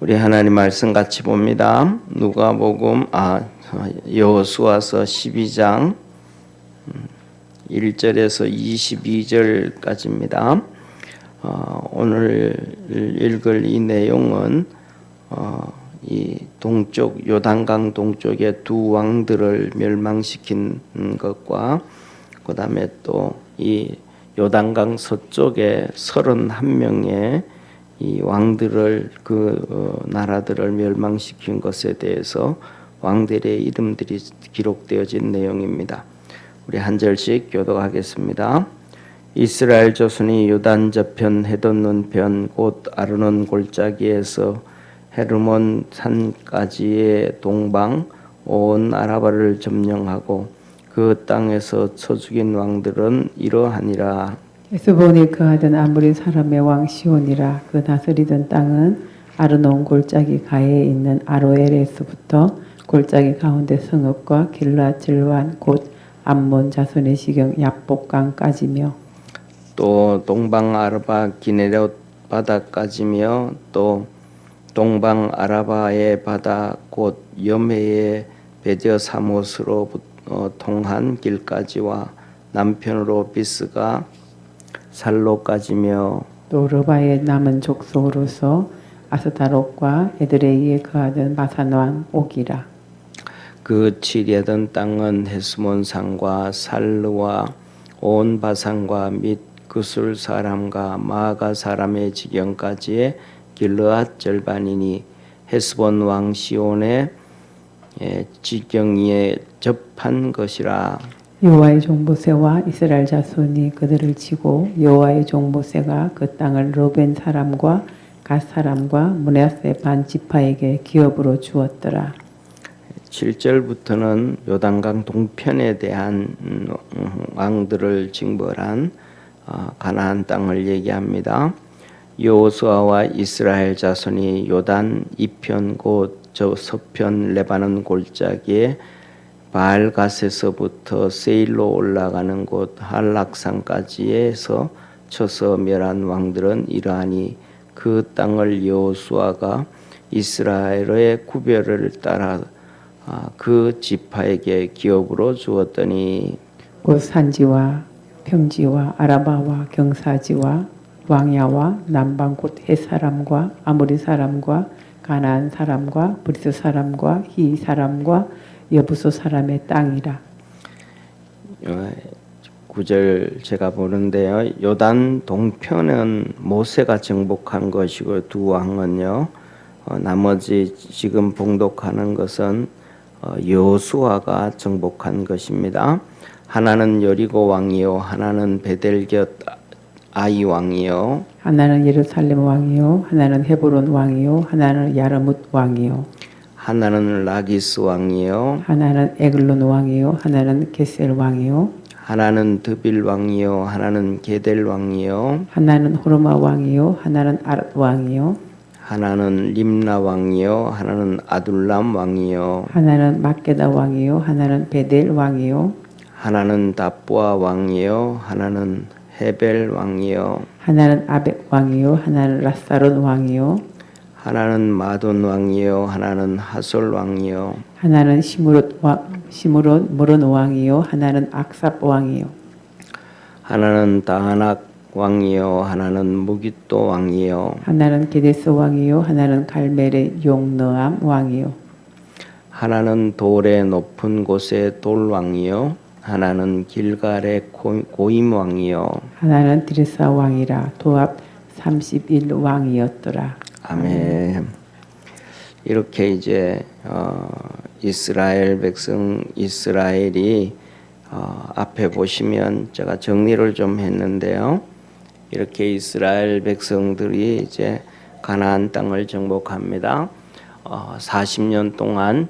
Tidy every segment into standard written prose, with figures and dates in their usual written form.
우리 하나님 말씀 같이 봅니다. 누가복음 여호수아서 12장 1절에서 22절까지입니다. 오늘 읽을 이 내용은 이 동쪽 요단강 동쪽의 두 왕들을 멸망시킨 것과 그 다음에 또 이 요단강 서쪽에 31명의 이 왕들을 나라들을 멸망시킨 것에 대해서 왕들의 이름들이 기록되어진 내용입니다. 우리 한 절씩 교독하겠습니다. 이스라엘 조선이 요단 저편 해돋는 편 곧 아르논 골짜기에서 헤르몬 산까지의 동방 온 아라바를 점령하고 그 땅에서 쳐 죽인 왕들은 이러하니라. 에스본에 거하던 아모리 사람의 왕 시온이라. 그 다스리던 땅은 아르논 골짜기 가해에 있는 아로엘에서부터 골짜기 가운데 성읍과 길르앗 질완 곧 암몬 자손의 시경 야복강까지며 또 동방 아라바 기네롯 바다까지며 또 동방 아라바의 바다 곧 염해의 베저 사못으로 통한 길까지와 남편으로 비스가 살로까지며 또 르바의 남은 족속으로서 아스타롯과 에드레이에 거하던 마산 왕 옥이라. 그 치려던 땅은 헤스몬 산과 살르와 온 바산과 및 그술 사람과 마가 사람의 지경까지의 길르앗 절반이니 헤스본 왕 시온의 지경에 접한 것이라. 여호와의 종 모세와 이스라엘 자손이 그들을 치고 여호와의 종 모세가 그 땅을 르벤 사람과 갓 사람과 므낫세 반 지파에게 기업으로 주었더라. 7절부터는 요단강 동편에 대한 왕들을 징벌한 가나안 땅을 얘기합니다. 여호수아와 이스라엘 자손이 요단 이편 곧 저 서편 레바논 골짜기에 바알갓에서부터 세일로 올라가는 곳 한락산까지에서 쳐서 멸한 왕들은 이러하니 그 땅을 여호수아가 이스라엘의 구별을 따라 그 지파에게 기업으로 주었더니 곧 산지와 평지와 아라바와 경사지와 왕야와 남방 곧 헷사람과 아모리 사람과 가나안 사람과 브리스 사람과 히 사람과 여부소 사람의 땅이라. 9절 제가 보는데요. 요단 동편은 모세가 정복한 것이고 두 왕은요. 나머지 지금 봉독하는 것은 여호수아가 정복한 것입니다. 하나는 여리고 왕이요 하나는 베델곁 아이 왕이요 하나는 예루살렘 왕이요 하나는 헤브론 왕이요 하나는 야르뭇 왕이요 하나는 라기스 왕이요 하나는 에글론 왕이요 하나는 게셀 왕이요 하나는 드빌 왕이요 하나는 게델 왕이요 하나는 호르마 왕이요 하나는 아랏 왕이요 하나는 림나 왕이요 하나는 아둘람 왕이요 하나는 막게다 왕이요 하나는 베델 왕이요 하나는 다부아 왕이요 하나는 헤벨 왕이요 하나는 아벡 왕이요 하나는 라사론 왕이요 하나는 마돈 왕이요 하나는 하솔 왕이요 하나는 시므롯 모론 왕이요 하나는 악삽 왕이요 하나는 다하낙 왕이요 하나는 무기또 왕이요 하나는 게데스 왕이요 하나는 갈멜의 용너암 왕이요 하나는 돌의 높은 곳의 돌 왕이요 하나는 길갈의 고임 왕이요 하나는 디르사 왕이라. 도합 31 왕이었더라. 아멘. 이렇게 이제 이스라엘 백성 이스라엘이 앞에 보시면 제가 정리를 좀 했는데요. 이렇게 이스라엘 백성들이 이제 가나안 땅을 정복합니다. 40년 동안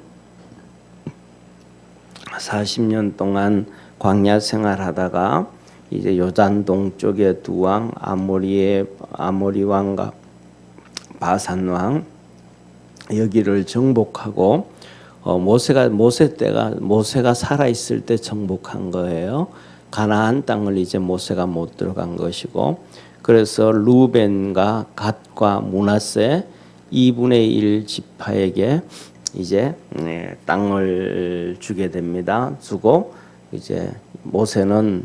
광야 생활하다가 이제 요단 동쪽의 두 왕 아모리 왕과 바산 왕 여기를 정복하고 모세가 살아 있을 때 정복한 거예요. 가나안 땅을 이제 모세가 못 들어간 것이고, 그래서 루벤과 갓과 므낫세 2분의 1 지파에게 이제 땅을 주게 됩니다. 주고 이제 모세는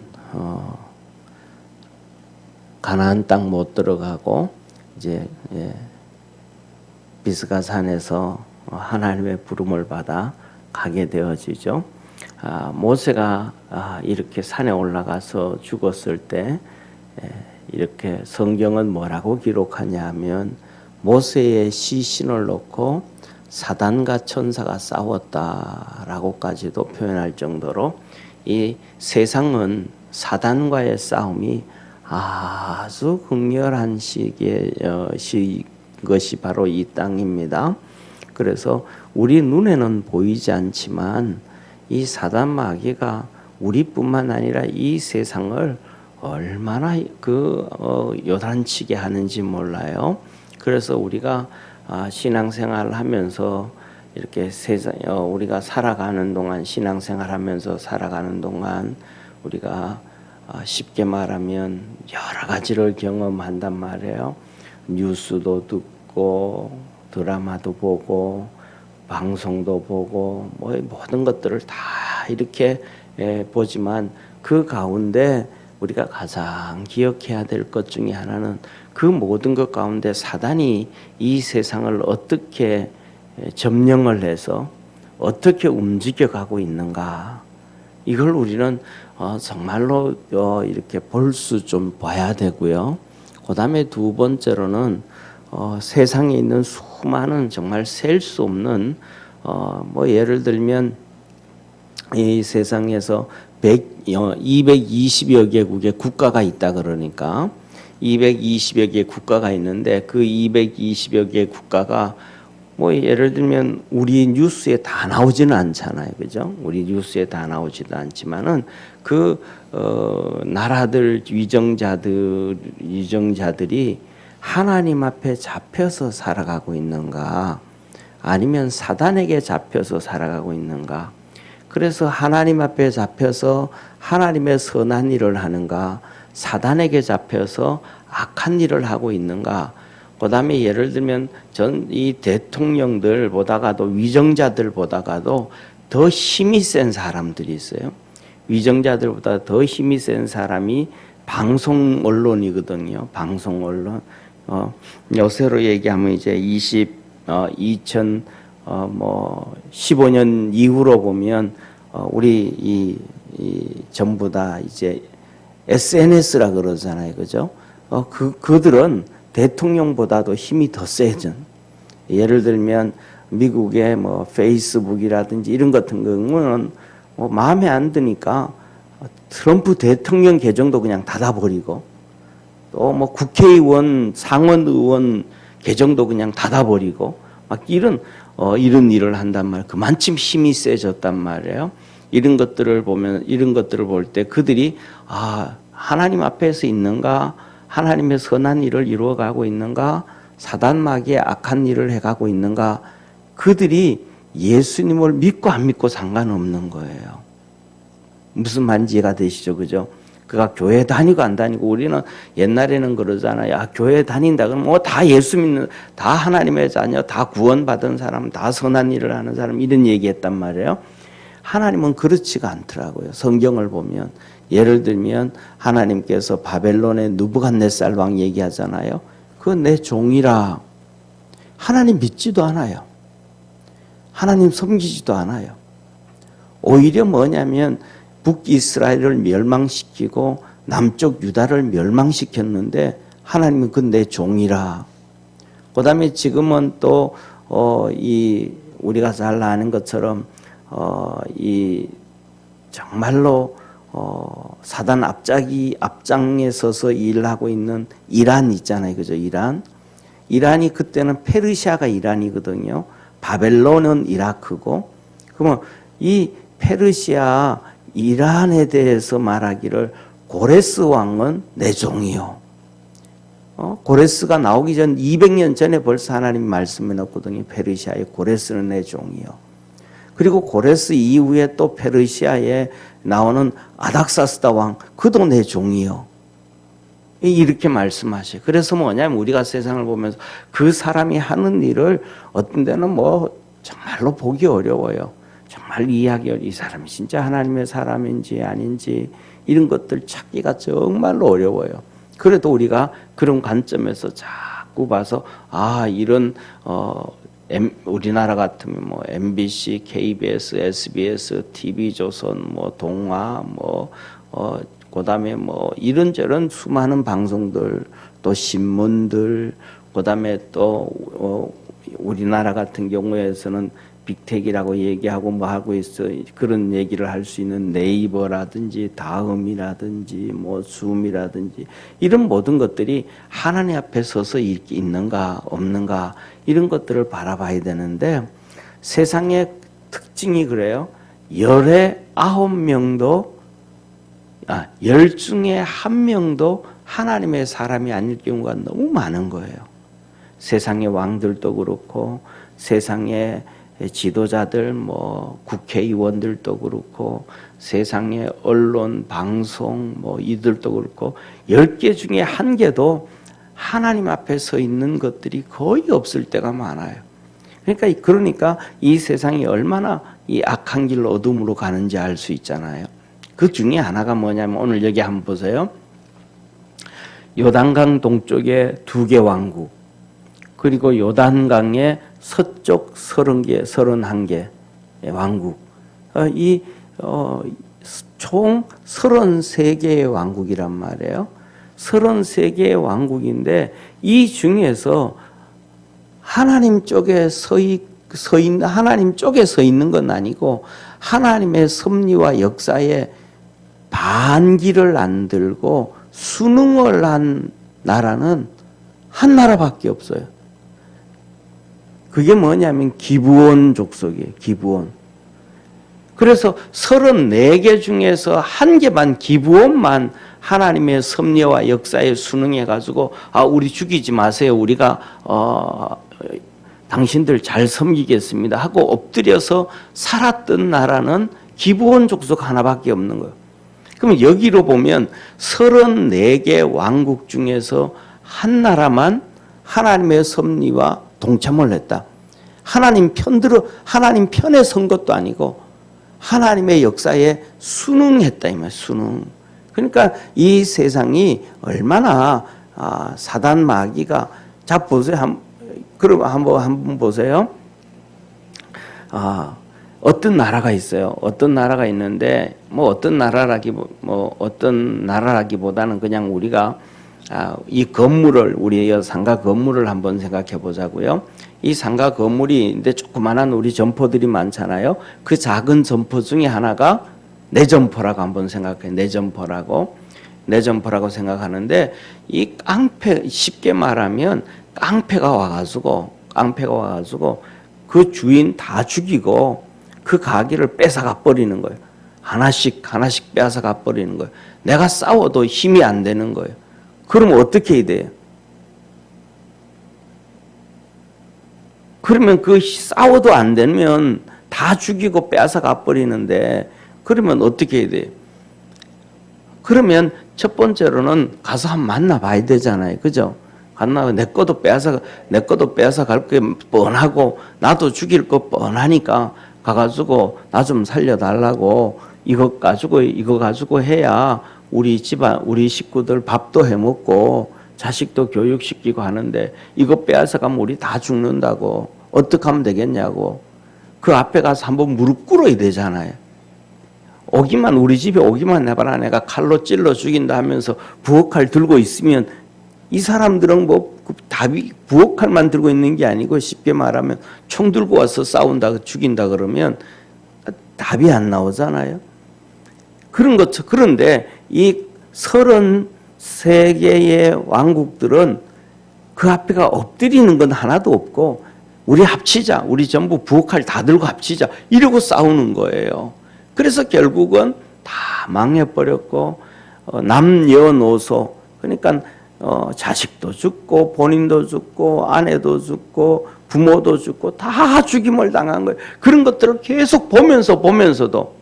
가나안 땅 못 들어가고 이제 비스가 산에서 하나님의 부름을 받아 가게 되어지죠. 모세가 이렇게 산에 올라가서 죽었을 때 이렇게 성경은 뭐라고 기록하냐면 모세의 시신을 놓고 사단과 천사가 싸웠다라고까지도 표현할 정도로 이 세상은 사단과의 싸움이 아주 극렬한 것이 바로 이 땅입니다. 그래서 우리 눈에는 보이지 않지만 이 사단 마귀가 우리뿐만 아니라 이 세상을 얼마나 요단치게 하는지 몰라요. 그래서 우리가 신앙생활을 하면서 이렇게 우리가 살아가는 동안 신앙생활하면서 살아가는 동안 우리가 쉽게 말하면 여러 가지를 경험한단 말이에요. 뉴스도 듣고 드라마도 보고 방송도 보고 뭐 모든 것들을 다 이렇게 보지만 그 가운데 우리가 가장 기억해야 될 것 중에 하나는 그 모든 것 가운데 사단이 이 세상을 어떻게 점령을 해서 어떻게 움직여가고 있는가, 이걸 우리는 정말로 이렇게 볼 수 좀 봐야 되고요. 그 다음에 두 번째로는 세상에 있는 수많은 정말 셀 수 없는 뭐 예를 들면 이 세상에서 220여 개국의 국가가 있다 그러니까 220여 개 국가가 있는데 그 220여 개 국가가 뭐 예를 들면 우리 뉴스에 다 나오지는 않잖아요, 그죠? 우리 뉴스에 다 나오지도 않지만은 그 나라들 위정자들이 하나님 앞에 잡혀서 살아가고 있는가, 아니면 사단에게 잡혀서 살아가고 있는가? 그래서 하나님 앞에 잡혀서 하나님의 선한 일을 하는가, 사단에게 잡혀서 악한 일을 하고 있는가? 그 다음에 예를 들면 이 대통령들 보다가도 위정자들 보다가도 더 힘이 센 사람들이 있어요. 위정자들보다 더 힘이 센 사람이 방송 언론이거든요. 방송 언론. 요새로 얘기하면 이제 2015년 이후로 보면 우리 이 전부 다 이제 SNS라 그러잖아요, 그죠? 그들은 대통령보다도 힘이 더 세죠. 예를 들면 미국의 뭐 페이스북이라든지 이런 같은 경우는 뭐 마음에 안 드니까 트럼프 대통령 계정도 그냥 닫아버리고, 또 뭐 국회의원, 상원의원 계정도 그냥 닫아버리고 막 이런 일을 한단 말이에요. 그만큼 힘이 세졌단 말이에요. 이런 것들을 볼 때 그들이 하나님 앞에서 있는가, 하나님의 선한 일을 이루어가고 있는가, 사단 마귀의 악한 일을 해가고 있는가, 그들이 예수님을 믿고 안 믿고 상관없는 거예요. 무슨 말인지 이해가 되시죠, 그죠? 그가 교회 다니고 안 다니고, 우리는 옛날에는 그러잖아요. 교회 다닌다 그러면 뭐 다 예수 믿는, 다 하나님의 자녀, 다 구원받은 사람, 다 선한 일을 하는 사람, 이런 얘기했단 말이에요. 하나님은 그렇지가 않더라고요. 성경을 보면 예를 들면 하나님께서 바벨론의 느부갓네살 왕 얘기하잖아요. 그건 내 종이라. 하나님 믿지도 않아요. 하나님 섬기지도 않아요. 오히려 뭐냐면 북이스라엘을 멸망시키고 남쪽 유다를 멸망시켰는데 하나님은 그건 내 종이라. 그 다음에 지금은 또 우리가 잘 아는 것처럼 이 정말로 사단 앞장에 서서 일하고 있는 이란 있잖아요, 그죠? 이란이 그때는 페르시아가 이란이거든요. 바벨론은 이라크고, 그러면 이 페르시아 이란에 대해서 말하기를 고레스 왕은 내 종이요. 고레스가 나오기 전 200년 전에 벌써 하나님이 말씀해 놨거든요. 페르시아의 고레스는 내 종이요. 그리고 고레스 이후에 또 페르시아에 나오는 아닥사스다 왕, 그도 내 종이요. 이렇게 말씀하셔요. 그래서 뭐냐면 우리가 세상을 보면서 그 사람이 하는 일을 어떤 데는 뭐 정말로 보기 어려워요. 정말 이해하기 어려워요. 이 사람이 진짜 하나님의 사람인지 아닌지 이런 것들 찾기가 정말로 어려워요. 그래도 우리가 그런 관점에서 자꾸 봐서 이런 우리나라 같으면 뭐 MBC, KBS, SBS, TV조선, 뭐 동아, 그다음에 뭐 이런저런 수많은 방송들, 또 신문들, 그다음에 또 우리나라 같은 경우에서는 빅텍이라고 얘기하고 뭐 하고 있어. 그런 얘기를 할 수 있는 네이버라든지 다음이라든지 뭐 줌이라든지 이런 모든 것들이 하나님 앞에 서서 있는가 없는가 이런 것들을 바라봐야 되는데 세상의 특징이 그래요. 열의 9명도 10 중에 1명도 하나님의 사람이 아닐 경우가 너무 많은 거예요. 세상의 왕들도 그렇고 세상의 지도자들, 뭐 국회의원들도 그렇고 세상의 언론, 방송, 뭐 이들도 그렇고 10개 중에 1개도 하나님 앞에 서 있는 것들이 거의 없을 때가 많아요. 그러니까 이 세상이 얼마나 이 악한 길로 어둠으로 가는지 알 수 있잖아요. 그 중에 하나가 뭐냐면 오늘 여기 한번 보세요. 요단강 동쪽에 2개 왕국, 그리고 요단강의 서쪽 31개 왕국, 총 33개의 왕국이란 말이에요. 33개의 왕국인데 이 중에서 하나님 쪽에 하나님 쪽에 서 있는 건 아니고 하나님의 섭리와 역사에 반기를 안 들고 순응을 한 나라는 한 나라밖에 없어요. 그게 뭐냐면 기브온 족속이에요. 기브온. 그래서 34개 중에서 1개만 기브온만 하나님의 섭리와 역사에 순응해가지고 우리 죽이지 마세요. 우리가 당신들 잘 섬기겠습니다 하고 엎드려서 살았던 나라는 기브온 족속 하나밖에 없는 거예요. 그러면 여기로 보면 34개 왕국 중에서 한 나라만 하나님의 섭리와 동참을 했다. 하나님 편에 선 것도 아니고 하나님의 역사에 순응했다 이 말. 순응. 그러니까 이 세상이 얼마나 사단 마귀가 자 보세요. 그럼 한번 보세요. 어떤 나라가 있어요. 어떤 나라가 있는데 어떤 나라라기보다는 그냥 우리가 이 건물을 우리 상가 건물을 한번 생각해 보자고요. 이 상가 건물이 근데 조그만한 우리 점포들이 많잖아요. 그 작은 점포 중에 하나가 내 점포라고 한번 생각해. 내 점포라고 생각하는데 이 깡패 쉽게 말하면 깡패가 와가지고 그 주인 다 죽이고 그 가게를 뺏어가 버리는 거예요. 하나씩 뺏어가 버리는 거예요. 내가 싸워도 힘이 안 되는 거예요. 그러면 어떻게 해야 돼요? 그러면 그 싸워도 안 되면 다 죽이고 뺏어가 버리는데 그러면 어떻게 해야 돼요? 그러면 첫 번째로는 가서 한번 만나봐야 되잖아요. 그죠? 내 것도 뺏어갈 게 뻔하고 나도 죽일 거 뻔하니까 가가지고 나 좀 살려달라고 이거 가지고 해야 우리 집안 우리 식구들 밥도 해먹고 자식도 교육시키고 하는데 이거 빼앗아가면 우리 다 죽는다고 어떻게 하면 되겠냐고 그 앞에 가서 한번 무릎 꿇어야 되잖아요. 우리 집에 오기만 해봐라 내가 칼로 찔러 죽인다 하면서 부엌칼 들고 있으면 이 사람들은 답이 부엌칼만 들고 있는 게 아니고 쉽게 말하면 총 들고 와서 싸운다 죽인다 그러면 답이 안 나오잖아요. 그런데 이 33개의 왕국들은 그 앞에가 엎드리는 건 하나도 없고 우리 합치자. 우리 전부 부엌칼 다 들고 합치자. 이러고 싸우는 거예요. 그래서 결국은 다 망해버렸고 남녀노소 그러니까 자식도 죽고 본인도 죽고 아내도 죽고 부모도 죽고 다 죽임을 당한 거예요. 그런 것들을 계속 보면서도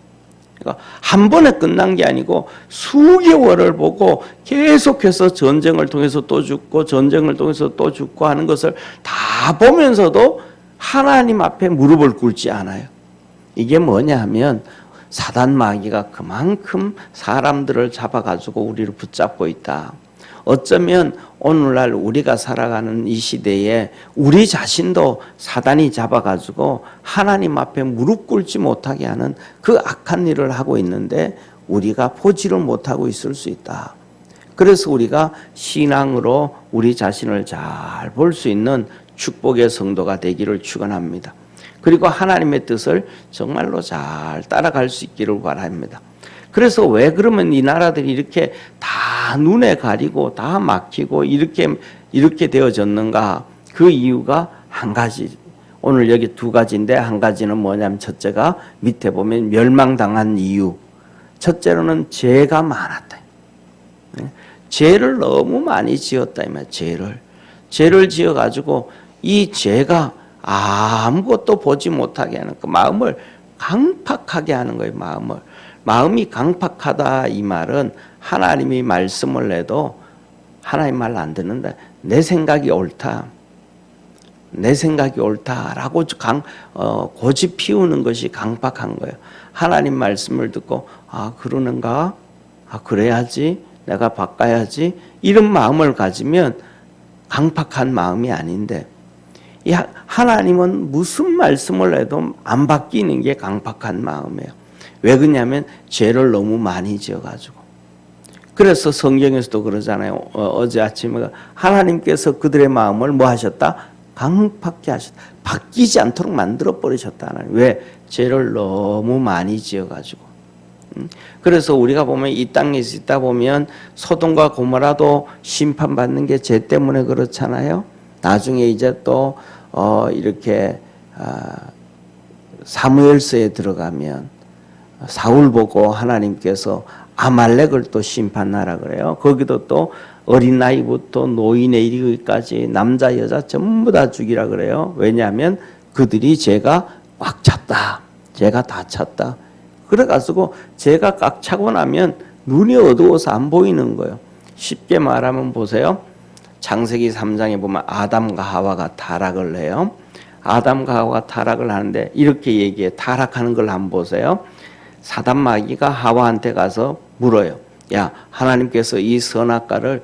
그러니까 한 번에 끝난 게 아니고 수개월을 보고 계속해서 전쟁을 통해서 또 죽고 전쟁을 통해서 또 죽고 하는 것을 다 보면서도 하나님 앞에 무릎을 꿇지 않아요. 이게 뭐냐 하면 사단 마귀가 그만큼 사람들을 잡아가지고 우리를 붙잡고 있다. 어쩌면 오늘날 우리가 살아가는 이 시대에 우리 자신도 사단이 잡아가지고 하나님 앞에 무릎 꿇지 못하게 하는 그 악한 일을 하고 있는데 우리가 보지를 못하고 있을 수 있다. 그래서 우리가 신앙으로 우리 자신을 잘 볼 수 있는 축복의 성도가 되기를 축원합니다. 그리고 하나님의 뜻을 정말로 잘 따라갈 수 있기를 바랍니다. 그래서 왜 그러면 이 나라들이 이렇게 다 눈에 가리고 다 막히고 이렇게 되어졌는가? 그 이유가 한 가지. 오늘 여기 두 가지인데 한 가지는 뭐냐면 첫째가 밑에 보면 멸망당한 이유. 첫째로는 죄가 많았다. 죄를 너무 많이 지었다. 죄를 지어가지고 이 죄가 아무것도 보지 못하게 하는 그 마음을 강팍하게 하는 거예요. 마음이 강팍하다 이 말은 하나님이 말씀을 해도 하나님 말 안 듣는다. 내 생각이 옳다라고 고집 피우는 것이 강팍한 거예요. 하나님 말씀을 듣고 그러는가? 그래야지. 내가 바꿔야지. 이런 마음을 가지면 강팍한 마음이 아닌데 하나님은 무슨 말씀을 해도 안 바뀌는 게 강팍한 마음이에요. 왜 그러냐면 죄를 너무 많이 지어가지고. 그래서 성경에서도 그러잖아요. 어제 아침에 하나님께서 그들의 마음을 뭐 하셨다? 강팍게 하셨다. 바뀌지 않도록 만들어 버리셨다. 하나님. 왜? 죄를 너무 많이 지어가지고. 그래서 우리가 보면 이 땅에서 있다 보면 소돔과 고모라도 심판받는 게 죄 때문에 그렇잖아요. 나중에 이제 또 이렇게 사무엘서에 들어가면 사울 보고 하나님께서 아말렉을 또 심판하라 그래요. 거기도 또 어린 나이부터 노인에 이르기까지 남자 여자 전부 다 죽이라 그래요. 왜냐하면 그들이 죄가 꽉 찼다. 죄가 다 찼다. 그래가지고 죄가 꽉 차고 나면 눈이 어두워서 안 보이는 거예요. 쉽게 말하면 보세요. 창세기 3장에 보면 아담과 하와가 타락을 해요. 아담과 하와가 타락을 하는데 이렇게 얘기해. 타락하는 걸 한번 보세요. 사단 마귀가 하와한테 가서 물어요. 야, 하나님께서 이 선악과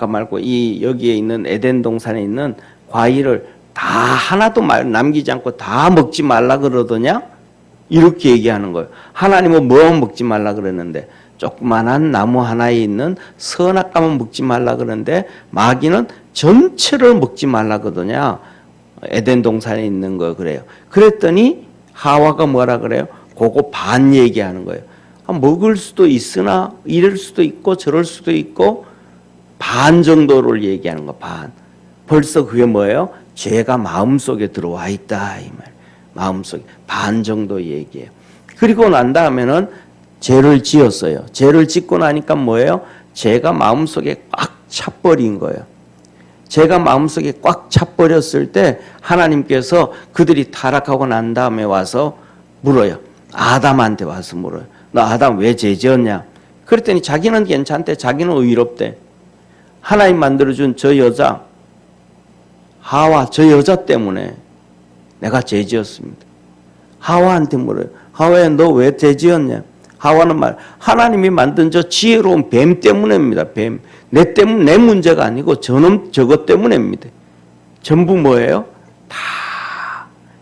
말고 이 여기에 있는 에덴 동산에 있는 과일을 다 하나도 남기지 않고 다 먹지 말라 그러더냐? 이렇게 얘기하는 거예요. 하나님은 뭐 먹지 말라 그랬는데 조그만한 나무 하나에 있는 선악과만 먹지 말라 그러는데 마귀는 전체를 먹지 말라 그러더냐? 에덴 동산에 있는 거 그래요. 그랬더니 하와가 뭐라 그래요? 그거 반 얘기하는 거예요. 먹을 수도 있으나 이럴 수도 있고 저럴 수도 있고 반 정도를 얘기하는 거 반. 벌써 그게 뭐예요? 죄가 마음속에 들어와 있다 이 말. 마음속에 반 정도 얘기해요. 그리고 난 다음에는 죄를 지었어요. 죄를 짓고 나니까 뭐예요? 죄가 마음속에 꽉 차버린 거예요. 죄가 마음속에 꽉 차버렸을 때 하나님께서 그들이 타락하고 난 다음에 와서 물어요. 아담한테 와서 물어요. 너 아담 왜 죄 지었냐? 그랬더니 자기는 괜찮대. 자기는 의롭대. 하나님 만들어준 저 여자 하와 저 여자 때문에 내가 죄 지었습니다. 하와한테 물어요. 하와야 너 왜 죄 지었냐? 하와는 말 하나님이 만든 저 지혜로운 뱀 때문입니다. 뱀. 내 문제가 아니고 저것 때문입니다. 전부 뭐예요? 다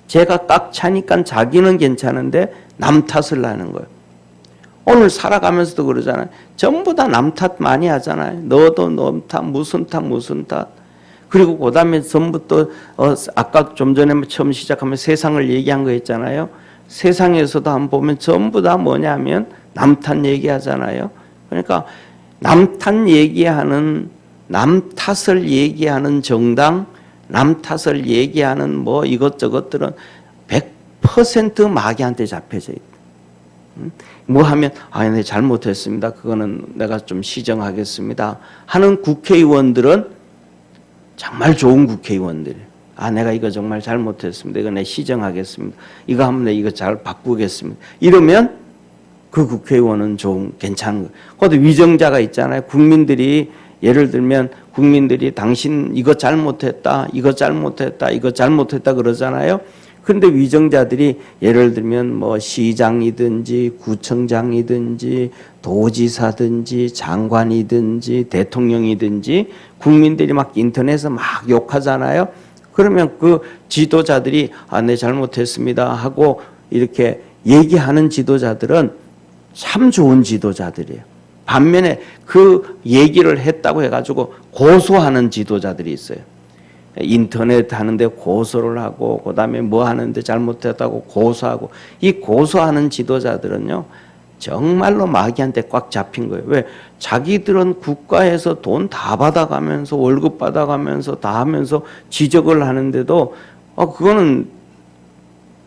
죄가 꽉 차니까 자기는 괜찮은데 남 탓을 하는 거예요. 오늘 살아가면서도 그러잖아요. 전부 다 남 탓 많이 하잖아요. 너도 너 탓, 무슨 탓. 그리고 그 다음에 전부 또 아까 좀 전에 처음 시작하면 세상을 얘기한 거 있잖아요. 세상에서도 한번 보면 전부 다 뭐냐면 남 탓 얘기하잖아요. 그러니까 남 탓을 얘기하는 정당, 남 탓을 얘기하는 뭐 이것저것들은 100% 마귀한테 잡혀져 있다. 뭐 하면 네 잘못했습니다. 그거는 내가 좀 시정하겠습니다. 하는 국회의원들은 정말 좋은 국회의원들이에요. 내가 이거 정말 잘못했습니다. 이거 내 시정하겠습니다. 이거 하면 내 이거 잘 바꾸겠습니다. 이러면 그 국회의원은 좀 괜찮은 거예요. 그것도 위정자가 있잖아요. 국민들이 예를 들면 국민들이 당신 이거 잘못했다, 이거 잘못했다, 이거 잘못했다 그러잖아요. 그런데 위정자들이 예를 들면 뭐 시장이든지 구청장이든지 도지사든지 장관이든지 대통령이든지 국민들이 막 인터넷에서 막 욕하잖아요. 그러면 그 지도자들이 네 잘못했습니다 하고 이렇게 얘기하는 지도자들은 참 좋은 지도자들이에요. 반면에 그 얘기를 했다고 해가지고 고소하는 지도자들이 있어요. 인터넷 하는데 고소를 하고 그다음에 뭐 하는데 잘못했다고 고소하고, 이 고소하는 지도자들은요 정말로 마귀한테 꽉 잡힌 거예요. 왜? 자기들은 국가에서 돈 다 받아가면서 월급 받아가면서 다 하면서 지적을 하는데도 그거는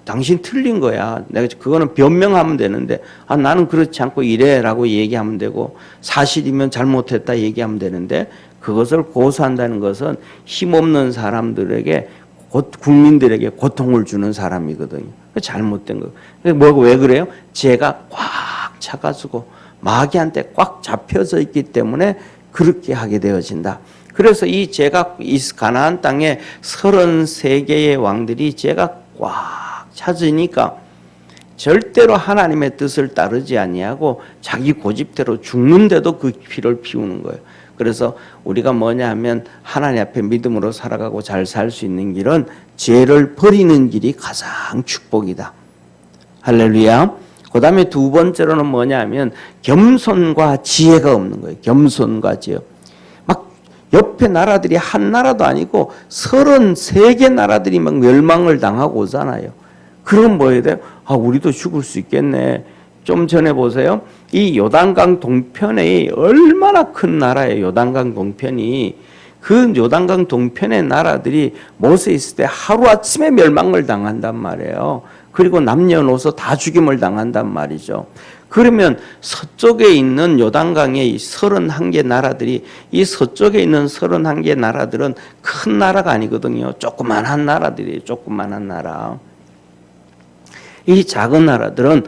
당신 틀린 거야. 내가 그거는 변명하면 되는데 나는 그렇지 않고 이래라고 얘기하면 되고, 사실이면 잘못했다 얘기하면 되는데 그것을 고소한다는 것은 힘없는 사람들에게 국민들에게 고통을 주는 사람이거든요. 잘못된 거. 왜 그래요? 죄가 꽉 차가지고 마귀한테 꽉 잡혀져 있기 때문에 그렇게 하게 되어진다. 그래서 이 죄가 이 가나안 땅에 33개의 왕들이 죄가 꽉 찾으니까 절대로 하나님의 뜻을 따르지 아니하고 자기 고집대로 죽는데도 그 피를 피우는 거예요. 그래서 우리가 뭐냐 하면 하나님 앞에 믿음으로 살아가고 잘 살 수 있는 길은 죄를 버리는 길이 가장 축복이다. 할렐루야. 그 다음에 두 번째로는 뭐냐 하면 겸손과 지혜가 없는 거예요. 겸손과 지혜. 막 옆에 나라들이 한 나라도 아니고 33개 나라들이 막 멸망을 당하고 오잖아요. 그럼 뭐 해야 돼요? 우리도 죽을 수 있겠네. 좀 전에 보세요. 이 요단강 동편이 얼마나 큰 나라예요. 요단강 동편이. 그 요단강 동편의 나라들이 모세 있을 때 하루아침에 멸망을 당한단 말이에요. 그리고 남녀노소 다 죽임을 당한단 말이죠. 그러면 서쪽에 있는 요단강의 31개 나라들이, 이 서쪽에 있는 31개 나라들은 큰 나라가 아니거든요. 조그만한 나라들이에요. 조그만한 나라. 이 작은 나라들은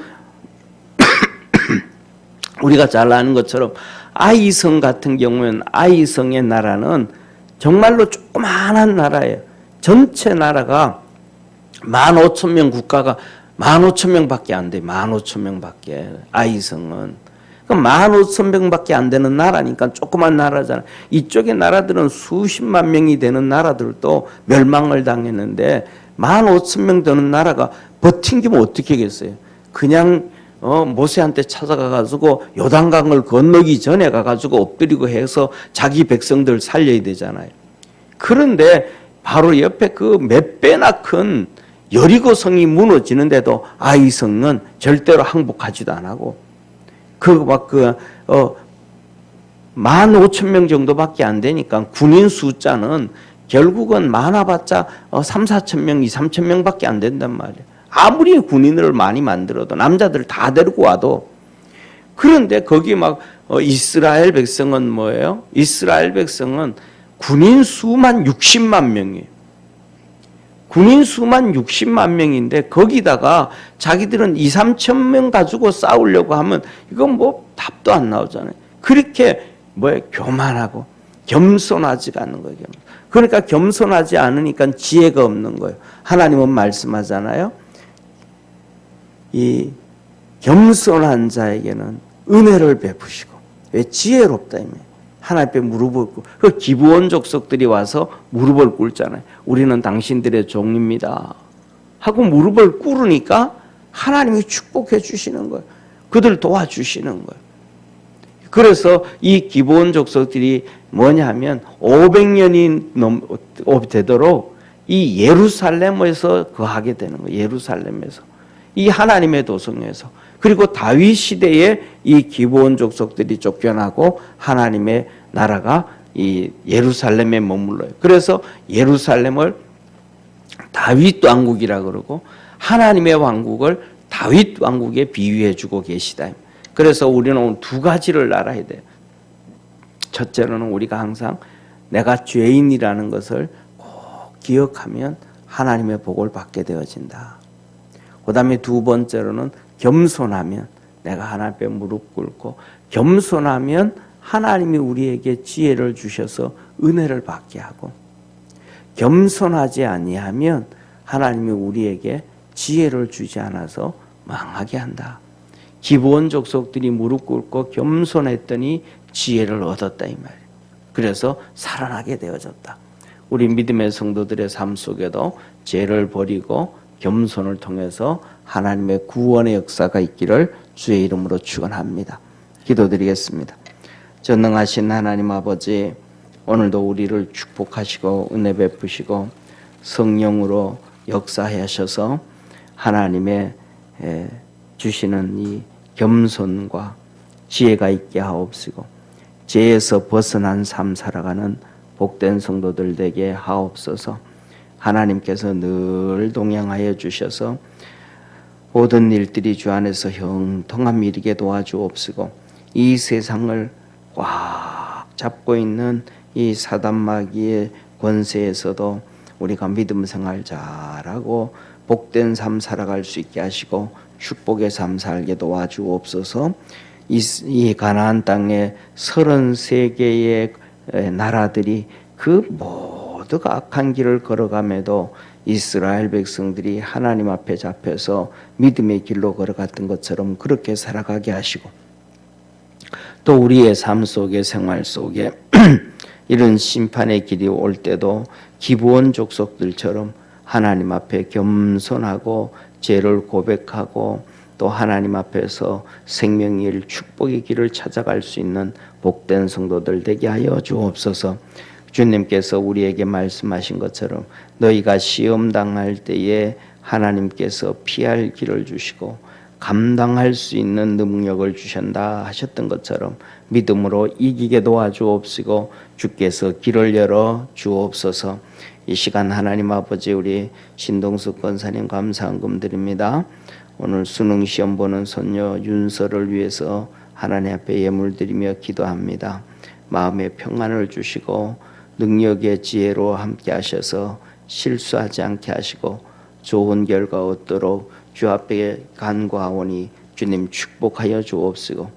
우리가 잘 아는 것처럼 아이성 같은 경우는, 아이성의 나라는 정말로 조그만한 나라예요. 전체 나라가 15,000명, 국가가 15,000명밖에 안 돼. 15,000명밖에. 아이성은. 그럼 15,000명밖에 안 되는 나라니까 조그만 나라잖아. 이쪽의 나라들은 수십만 명이 되는 나라들도 멸망을 당했는데 15,000명 되는 나라가 버틴기면 어떻게 하겠어요? 그냥 모세한테 찾아가가지고 요단강을 건너기 전에 가가지고 엎드리고 해서 자기 백성들 살려야 되잖아요. 그런데 바로 옆에 그 몇 배나 큰 여리고성이 무너지는데도 아이성은 절대로 항복하지도 안 하고, 15,000명 정도밖에 안 되니까 군인 숫자는 결국은 많아봤자 3,000~4,000명, 2,000~3,000명밖에 안 된단 말이에요. 아무리 군인을 많이 만들어도, 남자들 다 데리고 와도. 그런데 거기 막 이스라엘 백성은 뭐예요? 이스라엘 백성은 군인 수만 60만 명이에요. 군인 수만 60만 명인데 거기다가 자기들은 2,000~3,000명 가지고 싸우려고 하면 이건 뭐 답도 안 나오잖아요. 그렇게 교만하고 겸손하지가 않는 거예요. 그러니까 겸손하지 않으니까 지혜가 없는 거예요. 하나님은 말씀하잖아요. 이 겸손한 자에게는 은혜를 베푸시고, 왜? 지혜롭다. 하나님 앞에 무릎을 꿇고, 그 기브온 족속들이 와서 무릎을 꿇잖아요. 우리는 당신들의 종입니다 하고 무릎을 꿇으니까 하나님이 축복해 주시는 거예요. 그들 도와주시는 거예요. 그래서 이 기브온 족속들이 뭐냐 하면 500년이 되도록 이 예루살렘에서 거하게 되는 거예요. 예루살렘에서. 이 하나님의 도성에서. 그리고 다윗 시대에 이 기브온 족속들이 쫓겨나고 하나님의 나라가 이 예루살렘에 머물러요. 그래서 예루살렘을 다윗 왕국이라 그러고 하나님의 왕국을 다윗 왕국에 비유해 주고 계시다. 그래서 우리는 오늘 두 가지를 알아야 돼요. 첫째로는 우리가 항상 내가 죄인이라는 것을 꼭 기억하면 하나님의 복을 받게 되어진다. 그 다음에 두 번째로는 겸손하면 내가 하나님 앞에 무릎 꿇고 겸손하면 하나님이 우리에게 지혜를 주셔서 은혜를 받게 하고, 겸손하지 아니하면 하나님이 우리에게 지혜를 주지 않아서 망하게 한다. 기브온 족속들이 무릎 꿇고 겸손했더니 지혜를 얻었다 이 말이에요. 그래서 살아나게 되어졌다. 우리 믿음의 성도들의 삶 속에도 죄를 버리고 겸손을 통해서 하나님의 구원의 역사가 있기를 주의 이름으로 축원합니다. 기도드리겠습니다. 전능하신 하나님 아버지, 오늘도 우리를 축복하시고 은혜 베푸시고 성령으로 역사하셔서 하나님의 주시는 이 겸손과 지혜가 있게 하옵시고 죄에서 벗어난 삶 살아가는 복된 성도들 되게 하옵소서. 하나님께서 늘 동행하여 주셔서 모든 일들이 주 안에서 형통함 이르게 도와주옵시고 이 세상을 꽉 잡고 있는 이 사단 마귀의 권세에서도 우리가 믿음 생활 잘하고 복된 삶 살아갈 수 있게 하시고 축복의 삶 살게 도와주옵소서. 이 가나안 땅에 33개의 나라들이 그 모두가 악한 길을 걸어감에도 이스라엘 백성들이 하나님 앞에 잡혀서 믿음의 길로 걸어갔던 것처럼 그렇게 살아가게 하시고, 또 우리의 삶 속에 생활 속에 이런 심판의 길이 올 때도 기브온 족속들처럼 하나님 앞에 겸손하고 죄를 고백하고 또 하나님 앞에서 생명의 길, 축복의 길을 찾아갈 수 있는 복된 성도들 되게 하여 주옵소서. 주님께서 우리에게 말씀하신 것처럼 너희가 시험 당할 때에 하나님께서 피할 길을 주시고 감당할 수 있는 능력을 주신다 하셨던 것처럼 믿음으로 이기게 도와주옵시고 주께서 길을 열어 주옵소서. 이 시간 하나님 아버지, 우리 신동숙 권사님 감사한금 드립니다. 오늘 수능 시험 보는 손녀 윤서를 위해서 하나님 앞에 예물 드리며 기도합니다. 마음의 평안을 주시고 능력의 지혜로 함께 하셔서 실수하지 않게 하시고 좋은 결과 얻도록 주 앞에 간구하오니 주님 축복하여 주옵시고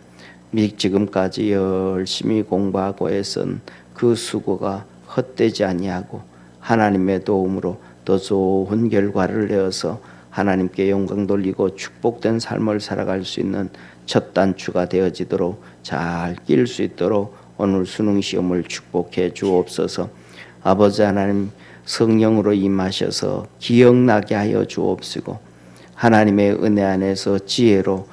지금까지 열심히 공부하고 애쓴 그 수고가 헛되지 아니하고 하나님의 도움으로 더 좋은 결과를 내어서 하나님께 영광 돌리고 축복된 삶을 살아갈 수 있는 첫 단추가 되어지도록 잘 낄 수 있도록 오늘 수능 시험을 축복해 주옵소서. 아버지 하나님, 성령으로 임하셔서 기억나게 하여 주옵시고 하나님의 은혜 안에서 지혜로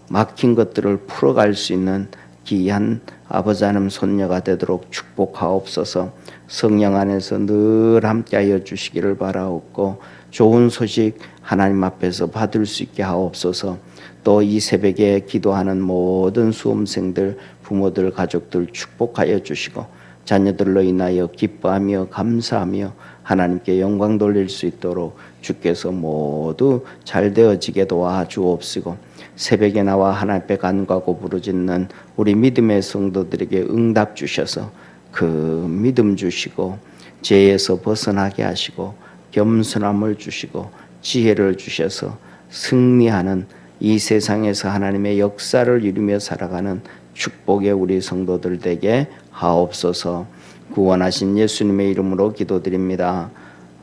막힌 것들을 풀어갈 수 있는 귀한 아버지 하나님 손녀가 되도록 축복하옵소서. 성령 안에서 늘 함께하여 주시기를 바라옵고 좋은 소식 하나님 앞에서 받을 수 있게 하옵소서. 또 이 새벽에 기도하는 모든 수험생들, 부모들, 가족들 축복하여 주시고 자녀들로 인하여 기뻐하며 감사하며 하나님께 영광 돌릴 수 있도록 주께서 모두 잘 되어지게 도와주옵시고 새벽에 나와 하나님 앞에 간구하고 부르짖는 우리 믿음의 성도들에게 응답 주셔서 그 믿음 주시고 죄에서 벗어나게 하시고 겸손함을 주시고 지혜를 주셔서 승리하는 이 세상에서 하나님의 역사를 이루며 살아가는 축복의 우리 성도들 되게 하옵소서. 구원하신 예수님의 이름으로 기도드립니다.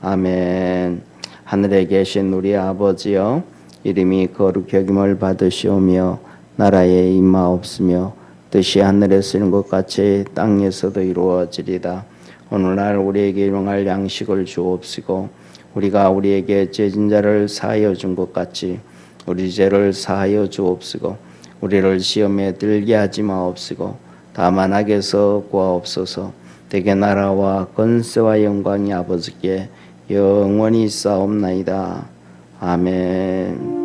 아멘. 하늘에 계신 우리 아버지여, 이름이 거룩히 여김을 받으시오며 나라에 임하옵시며 뜻이 하늘에서 이룬 것 같이 땅에서도 이루어지리다. 오늘날 우리에게 일용할 양식을 주옵시고 우리가 우리에게 죄진 자를 사하여 준 것 같이 우리 죄를 사하여 주옵시고 우리를 시험에 들게 하지 마옵시고 다만 악에서 구하옵소서. 대개 나라와 권세와 영광이 아버지께 영원히 있사옵나이다. 아멘.